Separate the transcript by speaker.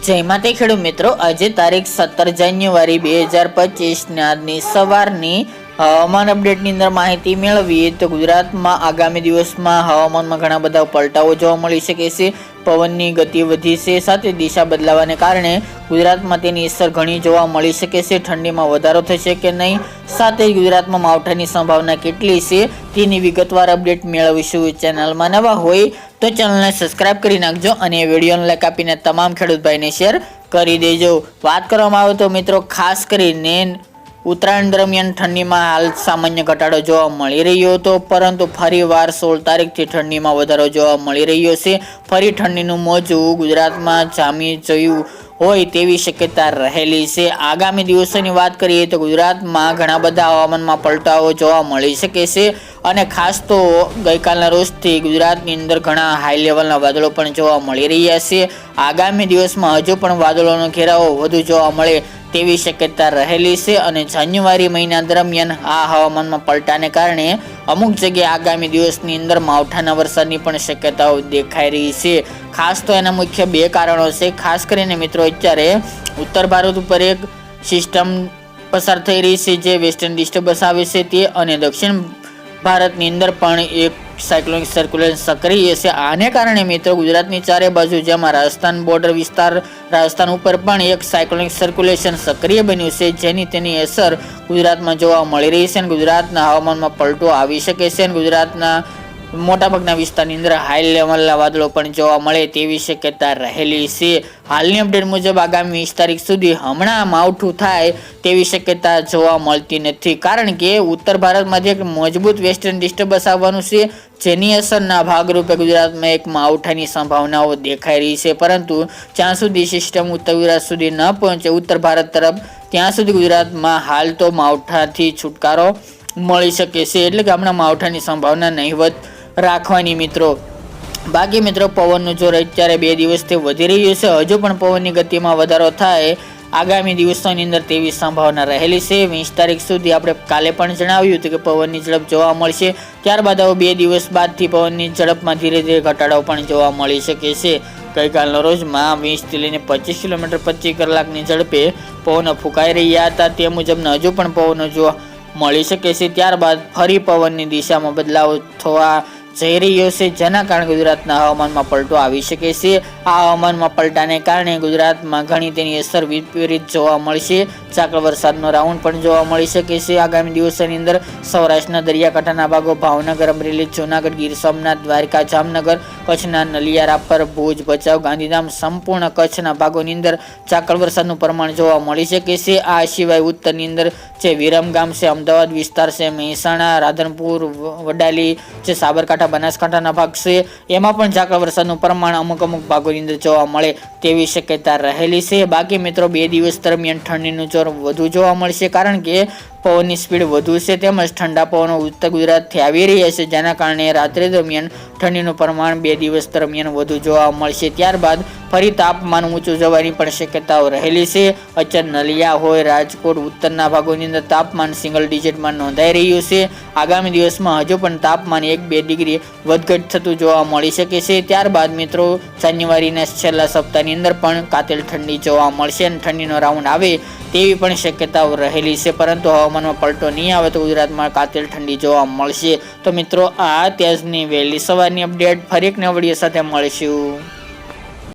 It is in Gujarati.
Speaker 1: જય માતે ખેડૂત મિત્રો, આજે તારીખ 17 જાન્યુઆરી 2025 આજની સવારની હવામાન અપડેટની અંદર માહિતી મેળવીએ તો ગુજરાતમાં આગામી દિવસમાં હવામાનમાં ઘણા બધા પલટાઓ જોવા મળી શકે છે. પવનની ગતિ વધી છે, સાથે દિશા બદલાવાને કારણે ગુજરાતમાં તેની અસર ઘણી જોવા મળી શકે છે. ઠંડીમાં વધારો થશે કે નહીં, સાથે ગુજરાતમાં માવઠાની સંભાવના કેટલી છે તેની વિગતવાર અપડેટ મેળવીશું. ચેનલમાં નવા હોય તો ચેનલને સબસ્ક્રાઇબ કરી નાખજો અને વિડીયોને લાઈક આપીને તમામ ખેડૂત ભાઈને શેર કરી દેજો. વાત કરવામાં આવે તો મિત્રો, ખાસ કરીને ઉત્તરાયણ દરમિયાન ઠંડીમાં હાલ સામાન્ય ઘટાડો જોવા મળી રહ્યો હતો, પરંતુ ફરીવાર 16 તારીખથી ઠંડીમાં વધારો જોવા મળી રહ્યો છે. ફરી ઠંડીનું મોજું ગુજરાતમાં જામી જયું હોય તેવી શક્યતા રહેલી છે. આગામી દિવસોની વાત કરીએ તો ગુજરાતમાં ઘણા બધા હવામાનમાં પલટાઓ જોવા મળી શકે છે અને ખાસ તો ગઈકાલના રોજથી ગુજરાતની અંદર ઘણા હાઈ લેવલના વાદળો પણ જોવા મળી રહ્યા છે. આગામી દિવસમાં હજુ પણ વાદળોનો ઘેરાવો વધુ જોવા મળે તેવી શક્યતા રહેલી છે અને જાન્યુઆરી મહિના દરમિયાન આ હવામાનમાં પલટાને કારણે અમુક જગ્યાએ આગામી દિવસની અંદર માવઠાના વરસાદની પણ શક્યતાઓ દેખાઈ રહી છે. ખાસ તો એના મુખ્ય બે કારણો છે. ખાસ કરીને મિત્રો, અત્યારે ઉત્તર ભારત ઉપર એક સિસ્ટમ પસાર થઈ રહી છે જે વેસ્ટર્ન ડિસ્ટર્બન્સ આવે છે તે, અને દક્ષિણ ભારતની અંદર પણ એક સાયક્લોનિક સર્ક્યુલેશન સક્રિય છે. આને કારણે મિત્રો ગુજરાતની ચારે બાજુ, જેમાં રાજસ્થાન બોર્ડર વિસ્તાર, રાજસ્થાન ઉપર પણ એક સાયક્લોનિક સર્ક્યુલેશન સક્રિય બન્યું છે, જેની તેની અસર ગુજરાતમાં જોવા મળી રહી છે અને ગુજરાતના હવામાનમાં પલટો આવી શકે છે અને ગુજરાતના મોટાભાગના વિસ્તારની અંદર હાઈ લેવલના વાદળો પણ જોવા મળે તેવી શક્યતા રહેલી છે. હાલની અપડેટ મુજબ આગામી 20 તારીખ સુધી હમણાં માવઠું થાય તેવી શક્યતા જોવા મળતી નથી, કારણ કે ઉત્તર ભારતમાંથી એક મજબૂત વેસ્ટર્ન ડિસ્ટર્બન્સ આવવાનું છે, જેની અસરના ભાગરૂપે ગુજરાતમાં એક માવઠાની સંભાવનાઓ દેખાઈ રહી છે. પરંતુ જ્યાં સુધી સિસ્ટમ ઉત્તર ગુજરાત સુધી ન પહોંચે, ઉત્તર ભારત તરફ, ત્યાં સુધી ગુજરાતમાં હાલ તો માવઠાથી છુટકારો મળી શકે છે. એટલે કે હમણાં માવઠાની સંભાવના નહીવત રાખવાની મિત્રો. બાકી મિત્રો, પવનનું જોર અત્યારે 2 દિવસથી વધી રહ્યું છે. હજુ પણ પવનની ગતિમાં વધારો થાય આગામી દિવસોની અંદર તેવી સંભાવના રહેલી છે. 20 તારીખ સુધી આપણે કાલે પણ જણાવ્યું હતું કે પવનની ઝડપ જોવા મળશે. ત્યારબાદ હવે 2 દિવસ બાદથી પવનની ઝડપમાં ધીરે ધીરે ઘટાડો પણ જોવા મળી શકે છે. ગઈકાલના રોજમાં 20 થી લઈને 25 કિલોમીટર પ્રતિ કલાકની ઝડપે પવનો ફૂંકાઈ રહ્યા હતા. તે મુજબના હજુ પણ પવનો જોવા મળી શકે છે. ત્યારબાદ ફરી પવનની દિશામાં બદલાવ થવા જઈ રહ્યો છે, જેના કારણે ગુજરાતના હવામાનમાં પલટો આવી શકે છે. આ હવામાનમાં પલટાને કારણે ગુજરાતમાં ઘણી તેની અસર વિપરીત જોવા મળશે. ઝાકળ વરસાદનો રાઉન્ડ પણ જોવા મળી શકે છે. આગામી દિવસોની અંદર સૌરાષ્ટ્રના દરિયાકાંઠાના ભાગો, ભાવનગર, અમરેલી, જૂનાગઢ, ગીર સોમનાથ, દ્વારકા, જામનગર, કચ્છના નલિયા, રાપર, ભુજ, ભચાઉ, ગાંધીધામ, સંપૂર્ણ કચ્છના ભાગોની અંદર ઝાકળ વરસાદનું પ્રમાણ જોવા મળી શકે છે. આ સિવાય ઉત્તરની અંદર જે વિરમગામ છે, અમદાવાદ વિસ્તાર છે, મહેસાણા, રાધનપુર, વડાલી, જે સાબરકાંઠા, બનાસકાંઠાના ભાગ છે, એમાં પણ ઝાકળ વરસાદનું પ્રમાણ અમુક ભાગોની અંદર જોવા મળે તેવી શક્યતા રહેલી છે. બાકી મિત્રો, 2 દિવસ દરમિયાન ઠંડીનું જોર વધુ જોવા મળશે, કારણ કે પવનની સ્પીડ વધુ છે, તેમજ ઠંડા પવનો ઉત્તર ગુજરાતથી આવી રહ્યા છે, જેના કારણે રાત્રે દરમિયાન ઠંડીનું પ્રમાણ 2 દિવસ દરમિયાન વધુ જોવા મળશે. ત્યારબાદ ફરી તાપમાન ઊંચું જવાની પણ શક્યતાઓ રહેલી છે. અચર નલિયા હોય, રાજકોટ, ઉત્તરના ભાગોની અંદર તાપમાન સિંગલ ડિજિટમાં નોંધાઈ રહ્યું છે. આગામી દિવસમાં હજુ પણ તાપમાન 1-2 ડિગ્રી વધઘટ થતું જોવા મળી શકે છે. ત્યારબાદ મિત્રો, જાન્યુઆરીના છેલ્લા સપ્તાહની અંદર પણ કાતિલ ઠંડી જોવા મળશે અને ઠંડીનો રાઉન્ડ આવે તેવી પણ શક્યતાઓ રહેલી છે. પરંતુ હવામાનમાં પલટો નહીં આવે તો ગુજરાતમાં કાતિલ ઠંડી જોવા મળશે. તો મિત્રો, આ ત્યાંની વહેલી સવારની અપડેટ. ફરી એક નવા વિડીયો સાથે મળીશું.